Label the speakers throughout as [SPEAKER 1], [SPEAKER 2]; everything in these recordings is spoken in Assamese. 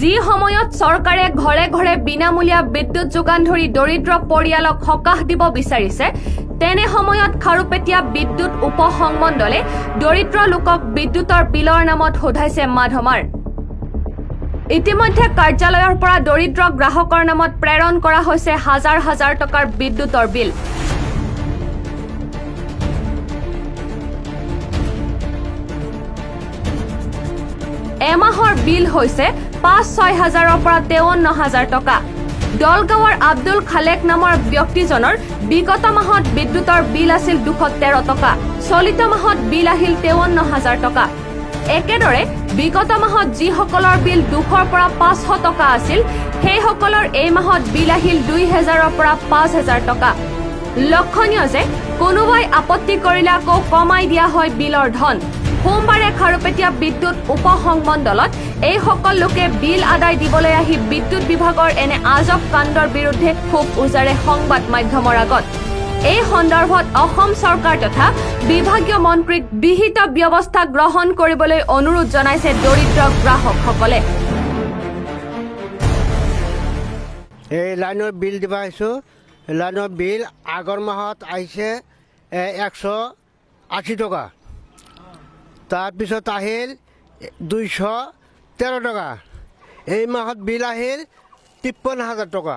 [SPEAKER 1] যি সময়ত চৰকাৰে ঘৰে ঘৰে বিনামূলীয়া বিদ্যুৎ যোগান ধৰি দৰিদ্ৰ পৰিয়ালক সকাহ দিব বিচাৰিছে তেনে সময়ত খাৰুপেটীয়া বিদ্যুৎ উপসংমণ্ডলে দৰিদ্ৰ লোকক বিদ্যুতৰ বিলৰ নামত সোধাইছে মাধমাৰ। ইতিমধ্যে কাৰ্যালয়ৰ পৰা দৰিদ্ৰ গ্ৰাহকৰ নামত প্ৰেৰণ কৰা হৈছে হাজাৰ হাজাৰ টকাৰ বিদ্যুতৰ বিল। এমাহৰ বিল হৈছে ৫-৬ হাজাৰৰ পৰা ৫৩,০০০ টকা। দলগাঁৱৰ আব্দুল খালেক নামৰ ব্যক্তিজনৰ বিগত মাহত বিদ্যুতৰ বিল আছিল ২১৩ টকা। চলিত মাহত বিল আহিল ৫৩,০০০ টকা। একেদৰে বিগত মাহত যিসকলৰ বিল ২০০ৰ পৰা ৫০০ টকা আছিল সেইসকলৰ এই মাহত বিল আহিল ২,০০০ৰ পৰা ৫,০০০ টকা। লক্ষণীয় যে কোনোবাই আপত্তি কৰিলে আকৌ কমাই দিয়া হয় বিলৰ ধন। সোমবাৰে খাৰুপেটীয়া বিদ্যুৎ উপসংমণ্ডলত এইসকল লোকে বিল আদায় দিবলৈ আহি বিদ্যুৎ বিভাগৰ এনে আজব কাণ্ডৰ বিৰুদ্ধে ক্ষোভ উজাৰে সংবাদ মাধ্যমৰ আগত। এই সন্দৰ্ভত অসম চৰকাৰ তথা বিভাগীয় মন্ত্ৰীক বিহিত ব্যৱস্থা গ্ৰহণ কৰিবলৈ অনুৰোধ জনাইছে দৰিদ্ৰ গ্ৰাহকসকলে।
[SPEAKER 2] এই লাইনৰ বিল দিব আহিছোঁ। লাইনৰ বিল আগৰ মাহত আহিছে ১৮০ টকা, তাৰপিছত আহিল ২১৩ টকা। এই মাহত বিল আহিল ৫৩,০০০ টকা।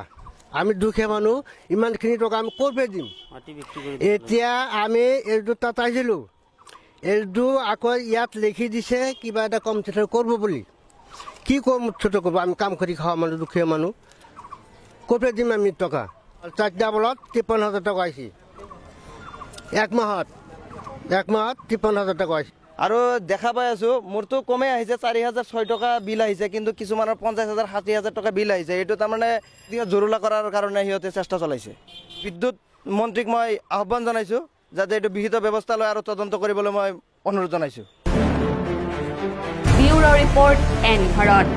[SPEAKER 2] আমি দুখীয়া মানুহ, ইমানখিনি টকা আমি ক'ৰ পৰা দিম? এতিয়া আমি এইটো তাত আহিছিলোঁ, এইটো আকৌ ইয়াত লিখি দিছে কিবা এটা কম থিঠৰ কৰিব বুলি। কি কম থিঠৰ কৰিব? আমি কাম কৰি খাওঁ মানুহ, দুখীয়া মানুহ, ক'ৰ পৰা দিম আমি টকা? ৪টা বলত ৫৩,০০০ টকা আহিছে। এক মাহত ৫৩,০০০ টকা আহিছে।
[SPEAKER 3] আৰু দেখা পাই আছোঁ মোৰতো কমেই আহিছে ৪,০০০-৬ টকা বিল আহিছে, কিন্তু কিছুমানৰ ৫০,০০০-৬০,০০০ টকা বিল আহিছে। এইটো তাৰমানে জৰুলা কৰাৰ কাৰণে সিহঁতে চেষ্টা চলাইছে। বিদ্যুৎ মন্ত্ৰীক মই আহ্বান জনাইছোঁ যাতে এইটো বিহিত ব্যৱস্থা লয় আৰু তদন্ত কৰিবলৈ মই অনুৰোধ জনাইছোঁ।
[SPEAKER 1] Bureau report, N Bharat.